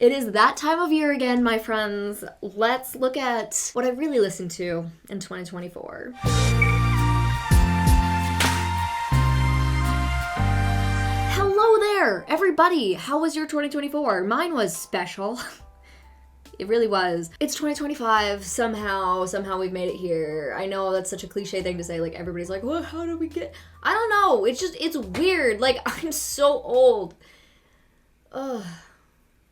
It is that time of year again, my friends. Let's look at what I really listened to in 2024. Hello there, everybody. How was your 2024? Mine was special. It really was. It's 2025. Somehow we've made it here. I know that's such a cliche thing to say. Like, everybody's like, well, how did we get... I don't know. It's weird. Like, I'm so old. Ugh.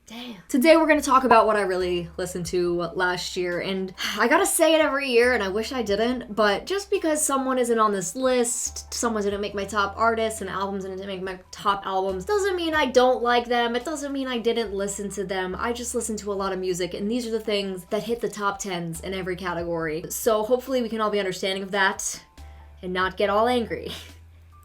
Damn. Today we're gonna talk about what I really listened to last year, and I gotta say it every year, and I wish I didn't, but just because someone isn't on this list, someone didn't make my top artists, and albums didn't make my top albums, doesn't mean I don't like them. It doesn't mean I didn't listen to them. I just listen to a lot of music, and these are the things that hit the top 10s in every category. So hopefully we can all be understanding of that and not get all angry.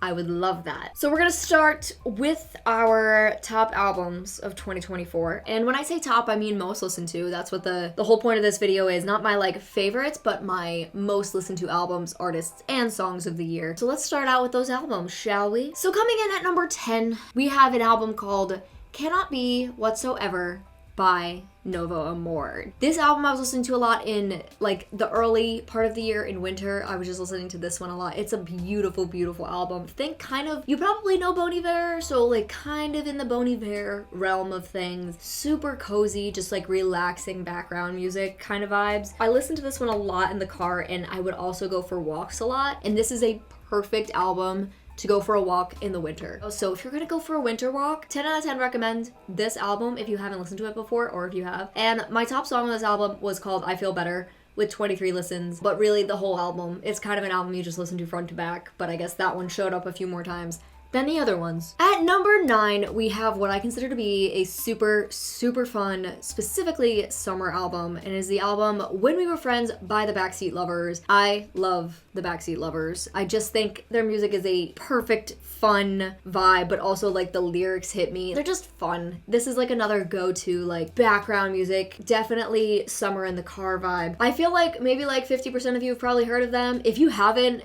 I would love that. So we're gonna start with our top albums of 2024. And when I say top, I mean most listened to. That's what the whole point of this video is. Not my favorites, but my most listened to albums, artists, and songs of the year. So let's start out with those albums, shall we? So coming in at number 10, we have an album called Cannot Be Whatsoever by Novo Amor. This album I was listening to a lot in the early part of the year in winter. I was just listening to this one a lot. It's a beautiful, beautiful album. Think you probably know Bon Iver, so kind of in the Bon Iver realm of things. Super cozy, just relaxing background music kind of vibes. I listened to this one a lot in the car, and I would also go for walks a lot, and this is a perfect album to go for a walk in the winter. So if you're gonna go for a winter walk, 10 out of 10 recommend this album if you haven't listened to it before, or if you have. And my top song on this album was called I Feel Better, with 23 listens, but really the whole album, it's kind of an album you just listen to front to back, but I guess that one showed up a few more times than the other ones. At number 9, we have what I consider to be a super, super fun, specifically summer album, and it is the album When We Were Friends by the Backseat Lovers. I love the Backseat Lovers. I just think their music is a perfect, fun vibe, but also the lyrics hit me. They're just fun. This is another go-to background music. Definitely summer in the car vibe. I feel maybe 50% of you have probably heard of them. If you haven't,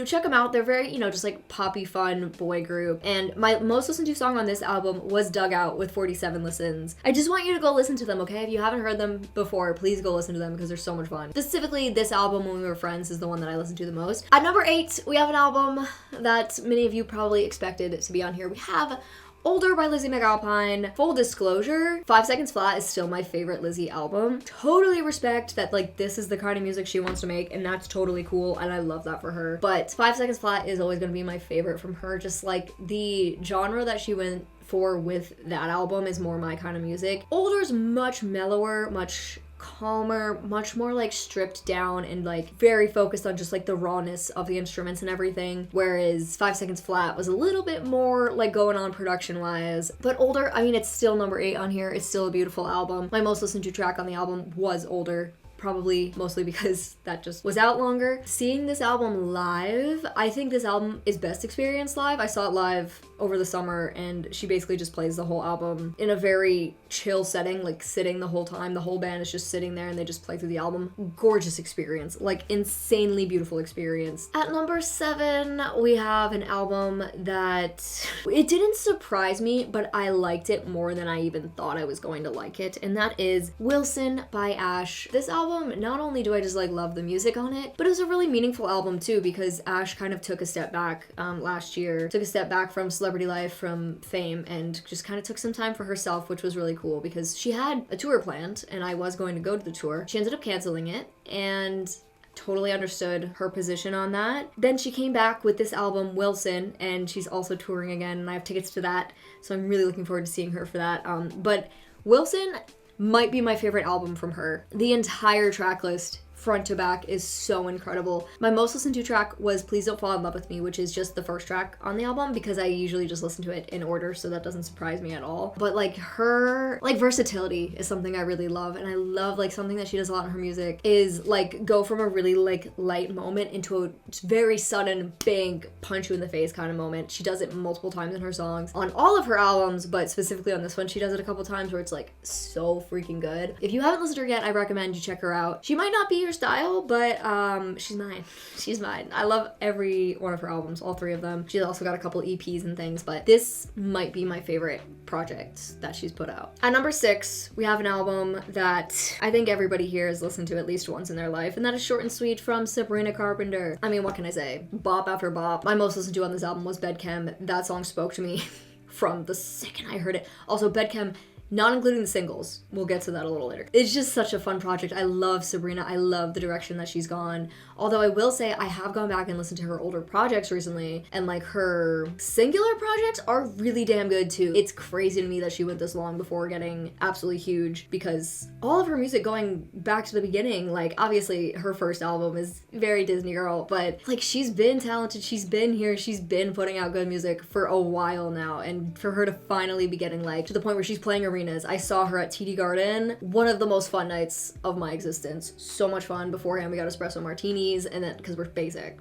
check them out. They're very, just poppy fun boy group. And my most listened to song on this album was Dugout with 47 listens. I just want you to go listen to them, okay? If you haven't heard them before, please go listen to them because they're so much fun. Specifically, this album, When We Were Friends, is the one that I listened to the most. At number 8, we have an album that many of you probably expected to be on here. We have Older by Lizzie McAlpine. Full disclosure, 5 Seconds Flat is still my favorite Lizzie album. Totally respect that this is the kind of music she wants to make, and that's totally cool, and I love that for her. But 5 Seconds Flat is always gonna be my favorite from her. Just the genre that she went for with that album is more my kind of music. Older's much mellower, much calmer, much more stripped down and very focused on just the rawness of the instruments and everything, whereas 5 Seconds Flat was a little bit more going on production wise. But Older, I mean, it's still number 8 on here. It's still a beautiful album. My most listened to track on the album was Older, probably mostly because that just was out longer. Seeing this album live, I think this album is best experienced live. I saw it live over the summer, and she basically just plays the whole album in a very chill setting, sitting the whole time. The whole band is just sitting there and they just play through the album. Gorgeous experience, insanely beautiful experience. At number 7, we have an album that it didn't surprise me, but I liked it more than I even thought I was going to like it, and that is Wilson by Ash. This album, not only do I just love the music on it, but it was a really meaningful album too, because Ash kind of took a step back last year, took a step back from celebrity life, from fame, and just kind of took some time for herself, which was really cool because she had a tour planned and I was going to go to the tour. She ended up canceling it, and totally understood her position on that. Then she came back with this album, Wilson, and she's also touring again, and I have tickets to that, so I'm really looking forward to seeing her for that. But Wilson might be my favorite album from her. The entire track list, front to back, is so incredible. My most listened to track was Please Don't Fall in Love with Me, which is just the first track on the album because I usually just listen to it in order, so that doesn't surprise me at all. But her versatility is something I really love, and I love something that she does a lot in her music is go from a really light moment into a very sudden big punch you in the face kind of moment. She does it multiple times in her songs on all of her albums, but specifically on this one she does it a couple times where it's so freaking good. If you haven't listened to her yet, I recommend you check her out. She might not be your her style, but she's mine. She's mine. I love every one of her albums, all 3 of them. She's also got a couple EPs and things, but this might be my favorite project that she's put out. At number 6, we have an album that I think everybody here has listened to at least once in their life, and that is Short and Sweet from Sabrina Carpenter. I mean, what can I say? Bop after bop. My most listened to on this album was Bedchem. That song spoke to me from the second I heard it. Also, Bedchem, not including the singles. We'll get to that a little later. It's just such a fun project. I love Sabrina. I love the direction that she's gone. Although I will say I have gone back and listened to her older projects recently, and like her singular projects are really damn good too. It's crazy to me that she went this long before getting absolutely huge, because all of her music going back to the beginning, like obviously her first album is very Disney Girl, but like she's been talented, she's been here, she's been putting out good music for a while now, and for her to finally be getting like to the point where she's playing arenas. I saw her at TD Garden, one of the most fun nights of my existence. So much fun. Beforehand we got espresso martinis, and then because we're basic,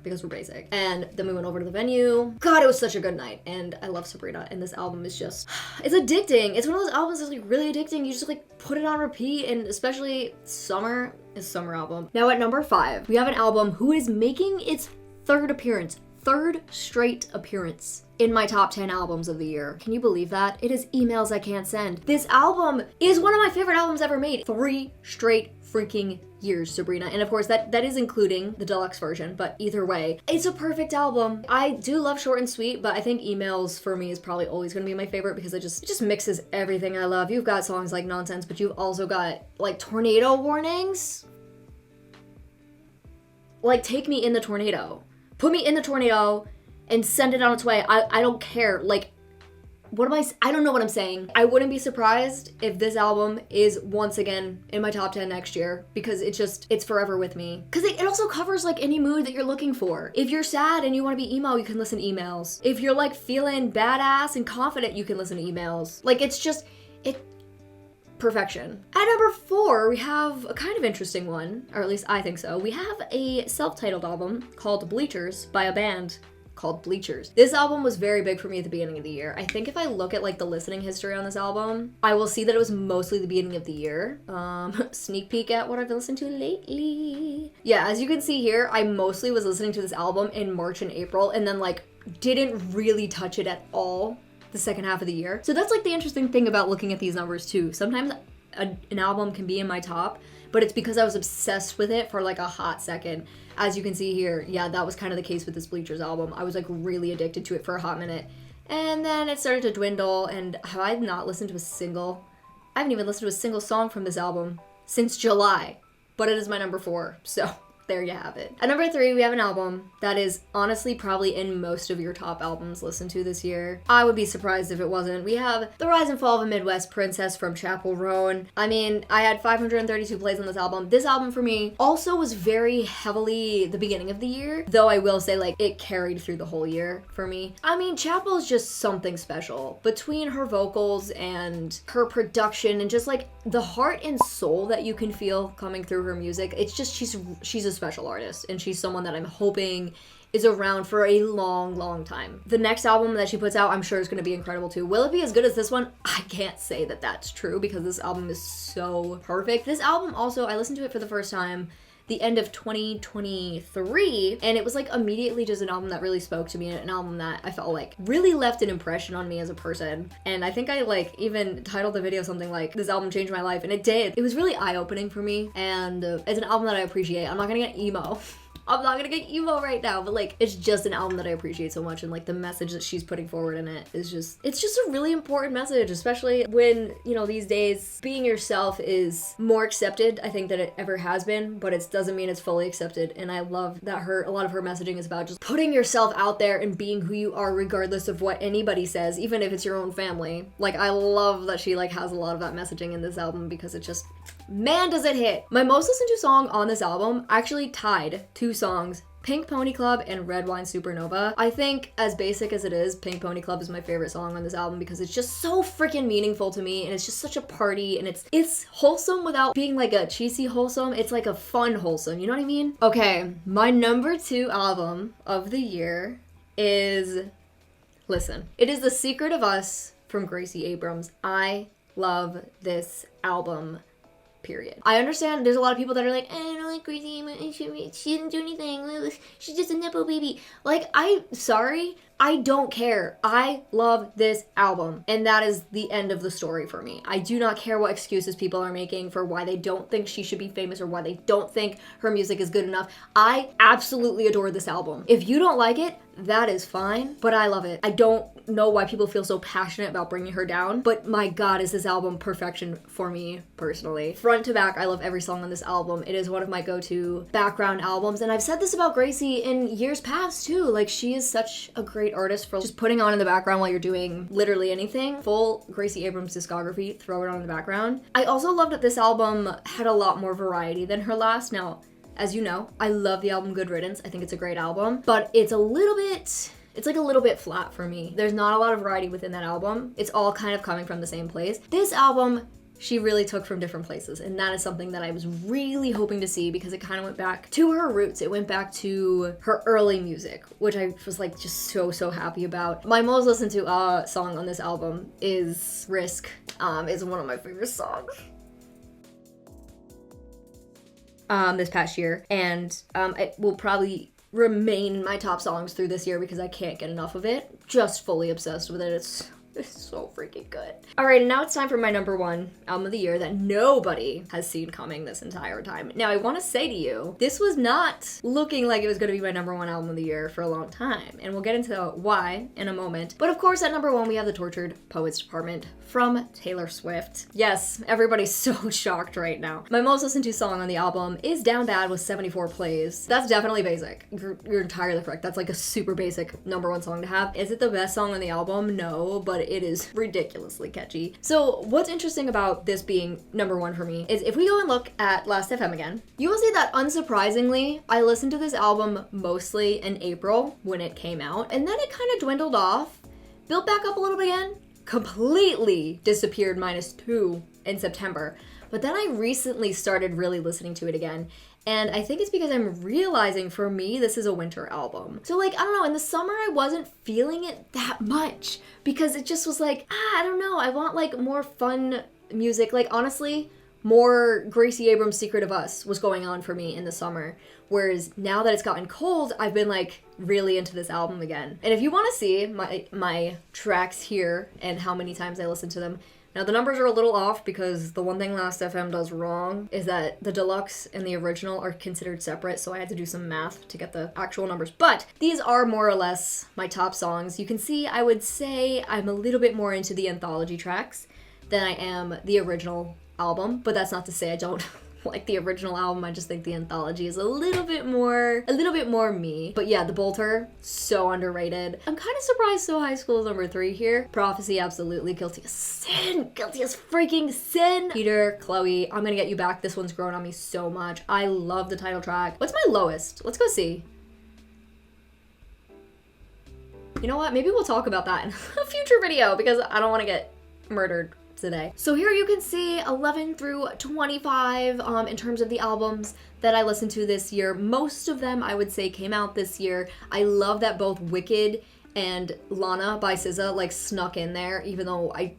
and then we went over to the venue. God, it was such a good night, and I love Sabrina, and this album is just, it's addicting. It's one of those albums that's like really addicting. You just like put it on repeat, and especially summer is summer album. Now at number 5, we have an album who is making its third straight appearance in my top 10 albums of the year. Can you believe that? It is Emails I Can't Send. This album is one of my favorite albums ever made. 3 straight freaking years, Sabrina. And of course, that is including the deluxe version, but either way, it's a perfect album. I do love Short and Sweet, but I think Emails for me is probably always gonna be my favorite because it just mixes everything I love. You've got songs like Nonsense, but you've also got like Tornado Warnings. Like, take me in the tornado. Put me in the tornado and send it on its way. I don't care. Like, I don't know what I'm saying. I wouldn't be surprised if this album is once again in my top 10 next year, because it's forever with me. Because it also covers like any mood that you're looking for. If you're sad and you want to be emo, you can listen to Emails. If you're like feeling badass and confident, you can listen to Emails. Like, it's perfection. At number 4, we have a kind of interesting one, or at least I think so. We have a self-titled album called Bleachers by a band called Bleachers. This album was very big for me at the beginning of the year. I think if I look at like the listening history on this album, I will see that it was mostly the beginning of the year. Sneak peek at what I've been listening to lately. Yeah, as you can see here, I mostly was listening to this album in March and April, and then like didn't really touch it at all the second half of the year. So that's like the interesting thing about looking at these numbers too. Sometimes an album can be in my top, but it's because I was obsessed with it for like a hot second. As you can see here, yeah, that was kind of the case with this Bleachers album. I was like really addicted to it for a hot minute, and then it started to dwindle, and have I not listened to I haven't even listened to a single song from this album since July, but it is my number 4, so there you have it. At number 3, we have an album that is honestly probably in most of your top albums listened to this year. I would be surprised if it wasn't. We have The Rise and Fall of a Midwest Princess from Chappell Roan. I mean, I had 532 plays on this album. This album for me also was very heavily the beginning of the year, though I will say like it carried through the whole year for me. I mean, Chappell is just something special. Between her vocals and her production and just like the heart and soul that you can feel coming through her music, it's just she's a special artist, and she's someone that I'm hoping is around for a long, long time. The next album that she puts out, I'm sure is going to be incredible too. Will it be as good as this one? I can't say that that's true because this album is so perfect. This album also, I listened to it for the first time the end of 2023, and it was like immediately just an album that really spoke to me, and an album that I felt like really left an impression on me as a person. And I think I like even titled the video something like "This album changed my life," and it did. It was really eye-opening for me, and it's an album that I appreciate. I'm not gonna get emo. I'm not gonna get emo right now, but like it's just an album that I appreciate so much, and like the message that she's putting forward in it is just, it's just a really important message, especially when, you know, these days being yourself is more accepted, I think, than it ever has been, but it doesn't mean it's fully accepted. And I love that a lot of her messaging is about just putting yourself out there and being who you are regardless of what anybody says, even if it's your own family. Like, I love that she like has a lot of that messaging in this album because it just, man, does it hit. My most listened to song on this album actually tied 2 songs, Pink Pony Club and Red Wine Supernova. I think, as basic as it is, Pink Pony Club is my favorite song on this album because it's just so freaking meaningful to me, and it's just such a party, and it's wholesome without being like a cheesy wholesome. It's like a fun wholesome, you know what I mean? Okay, my number 2 album of the year is, listen, it is The Secret of Us from Gracie Abrams. I love this album period. I understand there's a lot of people that are like, I don't like Gracie, she didn't do anything, she's just a Nepo baby. Like, sorry, I don't care. I love this album, and that is the end of the story for me. I do not care what excuses people are making for why they don't think she should be famous or why they don't think her music is good enough. I absolutely adore this album. If you don't like it, that is fine, but I love it. I don't know why people feel so passionate about bringing her down, but my god, is this album perfection for me personally. Front to back, I love every song on this album. It is one of my go-to background albums, and I've said this about Gracie in years past too. Like, she is such a great artist for just putting on in the background while you're doing literally anything. Full Gracie Abrams discography, throw it on in the background. I also love that this album had a lot more variety than her last. Now, as you know, I love the album Good Riddance. I think it's a great album, but it's like a little bit flat for me. There's not a lot of variety within that album. It's all kind of coming from the same place. This album, she really took from different places, and that is something that I was really hoping to see because it kind of went back to her roots. It went back to her early music, which I was like just so happy about. My most listened to song on this album is Risk. It's one of my favorite songs this past year, and it will probably remain in my top songs through this year because I can't get enough of it. Just fully obsessed with it. It's so freaking good. All right, and now it's time for my number one album of the year that nobody has seen coming this entire time. Now, I want to say to you, this was not looking like it was going to be my number one album of the year for a long time, and we'll get into why in a moment. But of course, at number one, we have The Tortured Poets Department from Taylor Swift. Yes, everybody's so shocked right now. My most listened to song on the album is Down Bad with 74 plays. That's definitely basic. You're entirely correct. That's like a super basic number one song to have. Is it the best song on the album? No, but it is ridiculously catchy. So what's interesting about this being number one for me is if we go and look at Last FM again, you will see that unsurprisingly, I listened to this album mostly in April when it came out, and then it kind of dwindled off, built back up a little bit again, completely disappeared -2 in September. But then I recently started really listening to it again, and I think it's because I'm realizing for me, this is a winter album. So like, I don't know, in the summer I wasn't feeling it that much because it just was like, I don't know, I want like more fun music. Like honestly, more Gracie Abrams' Secret of Us was going on for me in the summer. Whereas now that it's gotten cold, I've been like really into this album again. And if you want to see my tracks here and how many times I listen to them, now the numbers are a little off because the one thing Last FM does wrong is that the deluxe and the original are considered separate, so I had to do some math to get the actual numbers. But these are more or less my top songs. You can see I would say I'm a little bit more into the anthology tracks than I am the original album, but that's not to say I don't like the original album. I just think the anthology is a little bit more me. But yeah, The Bolter, so underrated. I'm kind of surprised So High School is number 3 here. Prophecy, absolutely. Guilty as Sin. Guilty as freaking sin. Peter, Chloe, I'm Gonna Get You Back. This one's grown on me so much. I love the title track. What's my lowest? Let's go see. You know what? Maybe we'll talk about that in a future video because I don't want to get murdered today. So here you can see 11 through 25 in terms of the albums that I listened to this year. Most of them I would say came out this year. I love that both Wicked and Lana by SZA like snuck in there, even though I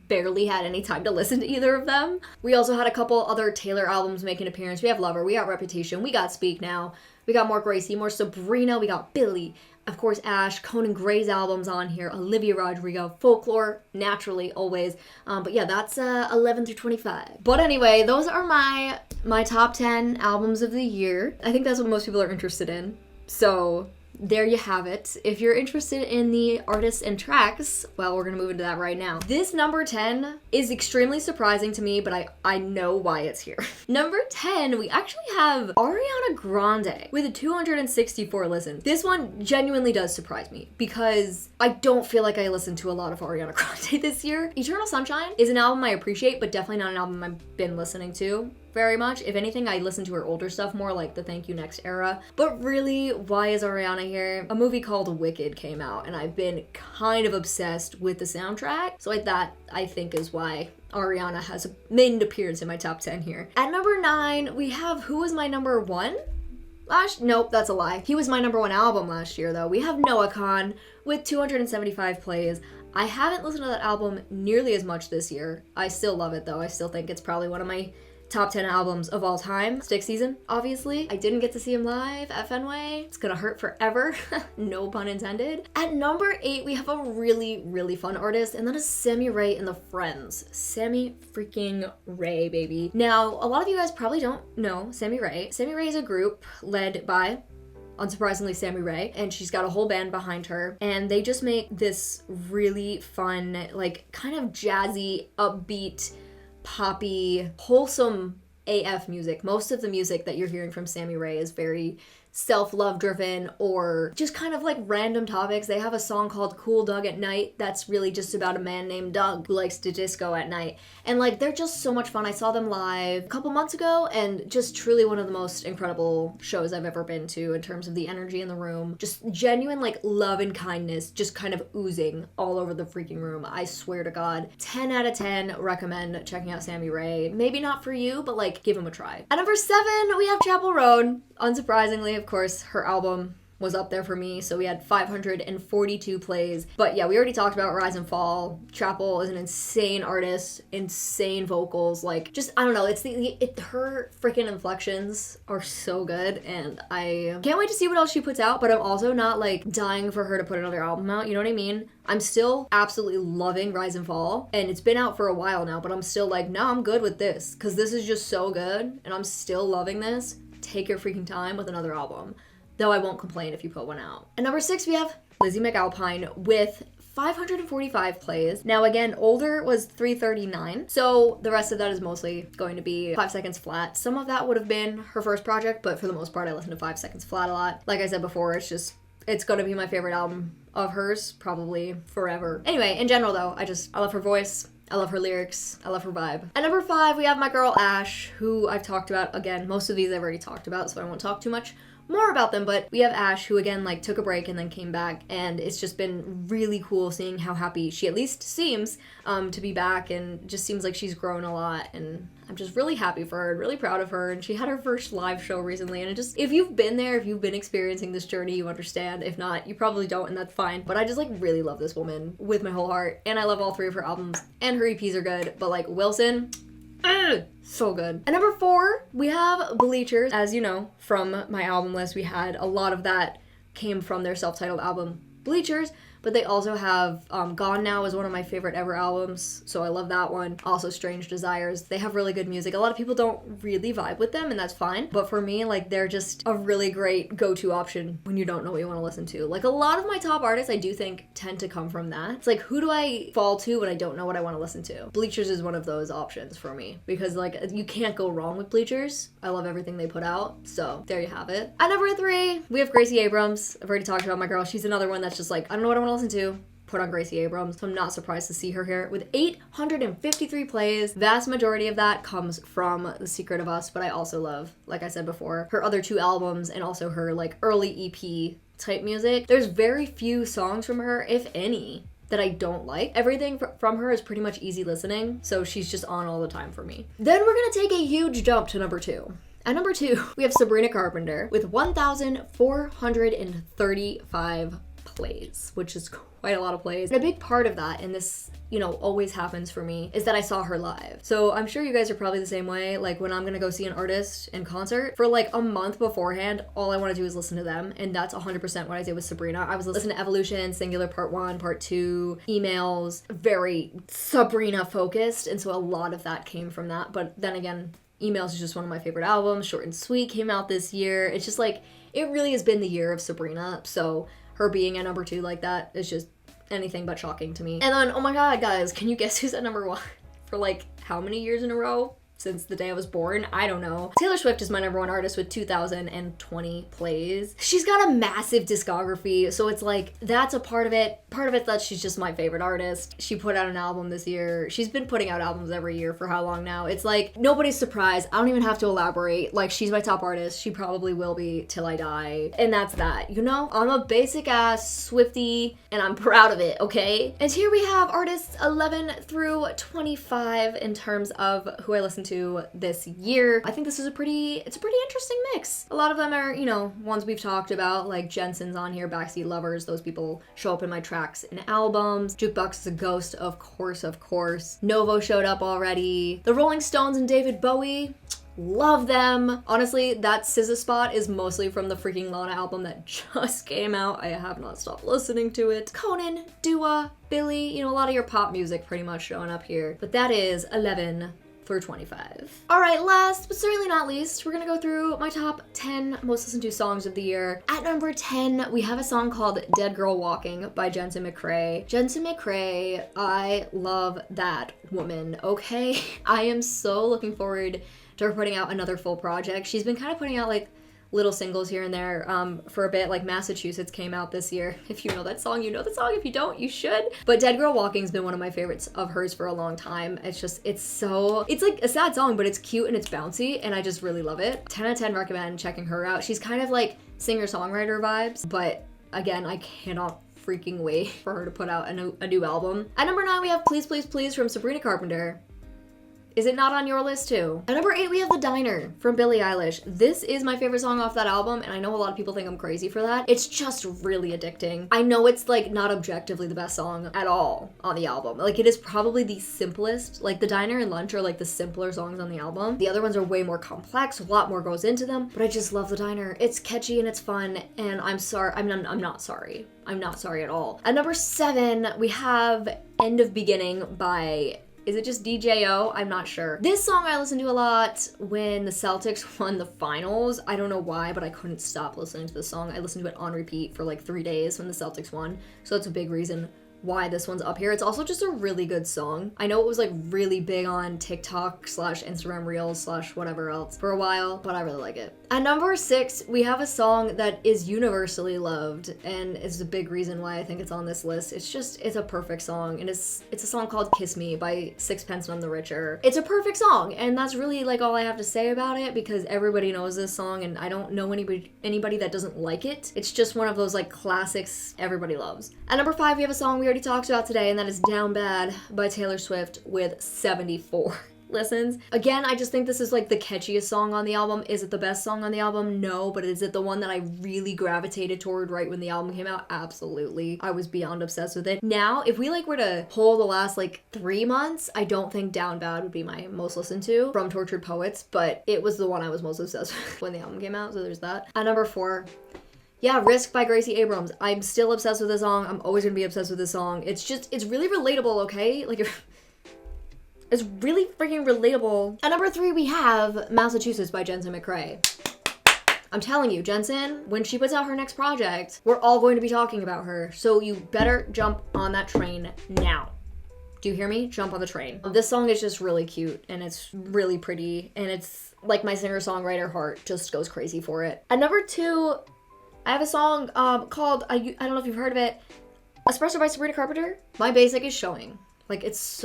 barely had any time to listen to either of them. We also had a couple other Taylor albums make an appearance. We have Lover, we got Reputation, we got Speak Now, we got more Gracie, more Sabrina, we got Billy, of course Ash, Conan Gray's albums on here, Olivia Rodrigo, Folklore, naturally, always. But yeah, that's 11 through 25. But anyway, those are my top 10 albums of the year. I think that's what most people are interested in. So there you have it. If you're interested in the artists and tracks, well, we're gonna move into that right now. This number 10 is extremely surprising to me, but I know why it's here. Number 10, we actually have Ariana Grande with 264 listens. This one genuinely does surprise me because I don't feel like I listened to a lot of Ariana Grande this year. Eternal Sunshine is an album I appreciate, but definitely not an album I've been listening to very much. If anything, I listen to her older stuff more, like the Thank You Next era. But really, why is Ariana here? A movie called Wicked came out, and I've been kind of obsessed with the soundtrack. So that, I think, is why Ariana has made an appearance in my top 10 here. At number 9, we have who was my number 1? Nope, that's a lie. He was my number 1 album last year, though. We have Noah Kahan with 275 plays. I haven't listened to that album nearly as much this year. I still love it, though. I still think it's probably one of my top 10 albums of all time. Stick season, obviously. I didn't get to see him live at Fenway. It's gonna hurt forever. No pun intended. At number 8, we have a really, really fun artist, and that is Sammy Ray and the Friends. Sammy freaking Ray, baby. Now, a lot of you guys probably don't know Sammy Ray. Sammy Ray is a group led by, unsurprisingly, Sammy Ray, and she's got a whole band behind her, and they just make this really fun, like, kind of jazzy, upbeat, poppy, wholesome AF music. Most of the music that you're hearing from Sammy Ray is very self-love driven or just kind of like random topics. They have a song called Cool Doug at Night that's really just about a man named Doug who likes to disco at night. And like, they're just so much fun. I saw them live a couple months ago, and just truly one of the most incredible shows I've ever been to in terms of the energy in the room. Just genuine like love and kindness just kind of oozing all over the freaking room. I swear to God. 10 out of 10 recommend checking out Sammy Ray. Maybe not for you, but like give him a try. At number 7, we have Chapel Roan. Unsurprisingly, of course, her album was up there for me, so we had 542 plays. But yeah, we already talked about Rise and Fall. Chapel is an insane artist, insane vocals, like, just, I don't know, her freaking inflections are so good, and I can't wait to see what else she puts out, but I'm also not, like, dying for her to put another album out, you know what I mean? I'm still absolutely loving Rise and Fall, and it's been out for a while now, but I'm still like, no, I'm good with this, because this is just so good, and I'm still loving this. Take your freaking time with another album. Though I won't complain if you put one out. At number 6, we have Lizzie McAlpine with 545 plays. Now again, older was 339, so the rest of that is mostly going to be 5 Seconds Flat. Some of that would have been her first project, but for the most part I listen to 5 Seconds Flat a lot. Like I said before, it's gonna be my favorite album of hers, probably forever. Anyway, in general though, I love her voice. I love her lyrics. I love her vibe. At number 5, we have my girl Ash, who I've talked about. Again, most of these I've already talked about, so I won't talk too much more about them, but we have Ash, who again, like, took a break and then came back, and it's just been really cool seeing how happy she at least seems to be back, and just seems like she's grown a lot, and I'm just really happy for her and really proud of her. And she had her first live show recently, and it just, if you've been there, if you've been experiencing this journey, you understand. If not, you probably don't, and that's fine. But I just like really love this woman with my whole heart, and I love all 3 of her albums, and her EPs are good, but like Wilson, so good. At number 4, we have Bleachers. As you know, from my album list, we had a lot of that came from their self-titled album, Bleachers, but they also have Gone Now is one of my favorite ever albums, so I love that one. Also Strange Desires. They have really good music. A lot of people don't really vibe with them, and that's fine, but for me, like, they're just a really great go-to option when you don't know what you want to listen to. Like, a lot of my top artists, I do think, tend to come from that. It's like, who do I fall to when I don't know what I want to listen to? Bleachers is one of those options for me, because like, you can't go wrong with Bleachers. I love everything they put out, so there you have it. At number 3, we have Gracie Abrams. I've already talked about my girl. She's another one that's just like, I don't know what I want to listen to. Put on Gracie Abrams, so I'm not surprised to see her here with 853 plays. Vast majority of that comes from The Secret of Us, but I also love, like I said before, her other 2 albums and also her like early EP type music. There's very few songs from her, if any, that I don't like. Everything from her is pretty much easy listening, so she's just on all the time for me. Then we're gonna take a huge jump to number 2. At number 2, we have Sabrina Carpenter with 1,435 plays, which is quite a lot of plays. And a big part of that, and this, you know, always happens for me, is that I saw her live. So I'm sure you guys are probably the same way. Like, when I'm gonna go see an artist in concert, for like a month beforehand, all I want to do is listen to them, and that's 100% what I did with Sabrina. I was listening to Evolution, Singular Part 1, Part 2, Emails, very Sabrina focused, and so a lot of that came from that. But then again, Emails is just one of my favorite albums. Short and Sweet came out this year. It's just like, it really has been the year of Sabrina, so her being at number 2 like that is just anything but shocking to me. And then, oh my god, guys, can you guess who's at number 1 for like how many years in a row? Since the day I was born, I don't know. Taylor Swift is my number 1 artist with 2,020 plays. She's got a massive discography, so it's like, that's a part of it. Part of it that she's just my favorite artist. She put out an album this year. She's been putting out albums every year for how long now? It's like, nobody's surprised. I don't even have to elaborate. Like, she's my top artist. She probably will be till I die. And that's that, you know? I'm a basic ass Swiftie, and I'm proud of it, okay? And here we have artists 11 through 25 in terms of who I listen to this year. I think this is a pretty interesting mix. A lot of them are, you know, ones we've talked about, like Jensen's on here, Backseat Lovers. Those people show up in my tracks and albums. Jukebox is a Ghost, of course, of course. Novo showed up already. The Rolling Stones and David Bowie. Love them. Honestly, that SZA spot is mostly from the freaking Lana album that just came out. I have not stopped listening to it. Conan, Dua, Billy, you know, a lot of your pop music pretty much showing up here. But that is 11 through 25. All right, last but certainly not least, we're gonna go through my top 10 most listened to songs of the year. At number 10, we have a song called Dead Girl Walking by Jensen McCrae. Jensen McCrae, I love that woman, okay? I am so looking forward to her putting out another full project. She's been kind of putting out like little singles here and there for a bit, like Massachusetts came out this year. If you know that song, you know the song. If you don't, you should. But Dead Girl Walking's been one of my favorites of hers for a long time. It's like a sad song, but it's cute and it's bouncy, and I just really love it. 10 out of 10 recommend checking her out. She's kind of like singer-songwriter vibes, but again, I cannot freaking wait for her to put out a new album. At number 9, we have Please Please Please from Sabrina Carpenter. Is it not on your list too? At number 8, we have The Diner from Billie Eilish. This is my favorite song off that album, and I know a lot of people think I'm crazy for that. It's just really addicting. I know it's like not objectively the best song at all on the album. Like it is probably the simplest. Like The Diner and Lunch are like the simpler songs on the album. The other ones are way more complex, a lot more goes into them, but I just love The Diner. It's catchy and it's fun, and I'm not sorry. I'm not sorry at all. At number 7, we have End of Beginning by, is it just DJO? I'm not sure. This song I listened to a lot when the Celtics won the finals. I don't know why, but I couldn't stop listening to this song. I listened to it on repeat for like 3 days when the Celtics won. So that's a big reason why this one's up here. It's also just a really good song. I know it was like really big on TikTok / Instagram Reels / whatever else for a while, but I really like it. At number 6, we have a song that is universally loved and is a big reason why I think it's on this list. It's a perfect song, and it's a song called Kiss Me by Sixpence None the Richer. It's a perfect song, and that's really like all I have to say about it, because everybody knows this song and I don't know anybody that doesn't like it. It's just one of those like classics everybody loves. At number 5, we have a song we already talked about today, and that is Down Bad by Taylor Swift with 74 listens. Again, I just think this is like the catchiest song on the album. Is it the best song on the album? No, but is it the one that I really gravitated toward right when the album came out? Absolutely. I was beyond obsessed with it. Now, if we like were to pull the last like 3 months, I don't think Down Bad would be my most listened to from Tortured Poets, but it was the one I was most obsessed with when the album came out, so there's that. At number 4, yeah, Risk by Gracie Abrams. I'm still obsessed with this song. I'm always gonna be obsessed with this song. It's really relatable, okay? Like, it's really freaking relatable. At number 3, we have Massachusetts by Jensen McCrae. I'm telling you, Jensen, when she puts out her next project, we're all going to be talking about her. So you better jump on that train now. Do you hear me? Jump on the train. This song is just really cute, and it's really pretty, and it's like my singer-songwriter heart just goes crazy for it. At number 2, I have a song called, I don't know if you've heard of it, Espresso by Sabrina Carpenter. My basic is showing. Like, it's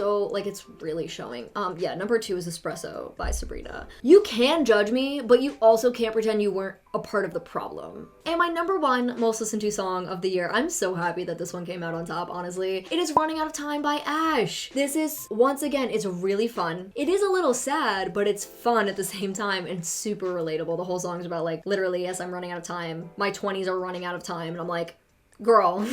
really showing. Yeah, number 2 is Espresso by Sabrina. You can judge me, but you also can't pretend you weren't a part of the problem. And my number 1 most listened to song of the year, I'm so happy that this one came out on top, honestly. It is Running Out of Time by Ash. This is, once again, it's really fun. It is a little sad, but it's fun at the same time and super relatable. The whole song is about, like, literally, yes, I'm running out of time. My 20s are running out of time. And I'm like, girl.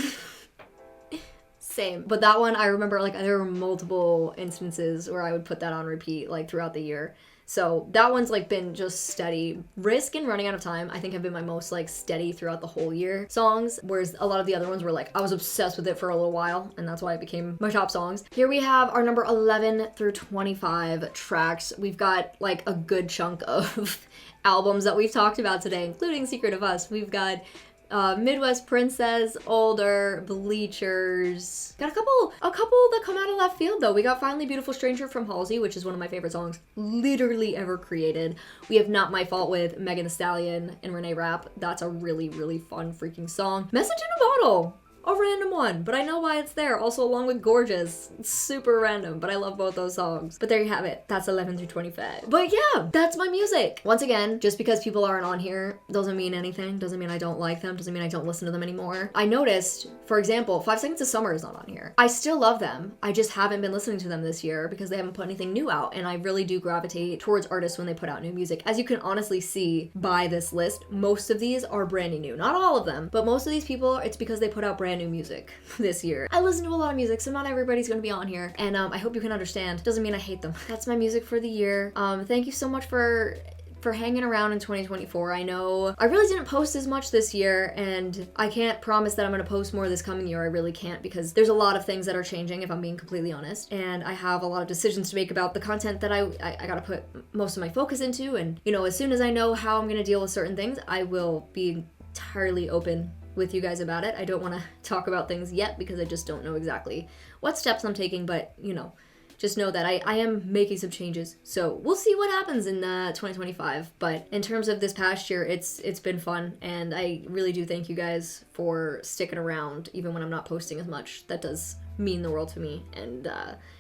Same. But that one, I remember, like, there were multiple instances where I would put that on repeat, like, throughout the year. So that one's, like, been just steady. Risk and Running Out of Time, I think, have been my most, like, steady throughout the whole year songs, whereas a lot of the other ones were, like, I was obsessed with it for a little while, and that's why it became my top songs. Here we have our number 11 through 25 tracks. We've got, like, a good chunk of albums that we've talked about today, including Secret of Us. We've got Midwest Princess, Older, Bleachers. Got a couple that come out of left field though. We got Finally Beautiful Stranger from Halsey, which is one of my favorite songs literally ever created. We have Not My Fault with Megan Thee Stallion and Renee Rapp. That's a really, really fun freaking song. Message in a Bottle. A random one, but I know why it's there. Also along with Gorgeous. It's super random, but I love both those songs. But there you have it. That's 11 through 25. But yeah, that's my music. Once again, just because people aren't on here doesn't mean anything. Doesn't mean I don't like them. Doesn't mean I don't listen to them anymore. I noticed, for example, 5 Seconds of Summer is not on here. I still love them. I just haven't been listening to them this year because they haven't put anything new out, and I really do gravitate towards artists when they put out new music. As you can honestly see by this list, most of these are brand new. Not all of them, but most of these people, it's because they put out brand new music this year. I listen to a lot of music, so not everybody's gonna be on here, and I hope you can understand. Doesn't mean I hate them. That's my music for the year. Thank you so much for hanging around in 2024. I know I really didn't post as much this year, and I can't promise that I'm going to post more this coming year. I really can't, because there's a lot of things that are changing, if I'm being completely honest, and I have a lot of decisions to make about the content that I gotta put most of my focus into, and you know, as soon as I know how I'm going to deal with certain things, I will be entirely open with you guys about it. I don't want to talk about things yet because I just don't know exactly what steps I'm taking, but you know, just know that I am making some changes. So we'll see what happens in 2025. But in terms of this past year, it's been fun. And I really do thank you guys for sticking around even when I'm not posting as much. That does mean the world to me. And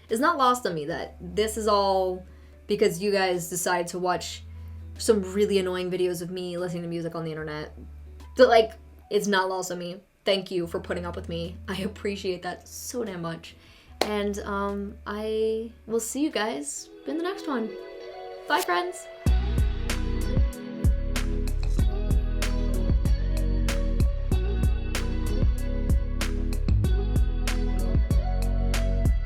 it's not lost on me that this is all because you guys decide to watch some really annoying videos of me listening to music on the internet. But like, it's not lost on me. Thank you for putting up with me. I appreciate that so damn much. And I will see you guys in the next one. Bye, friends.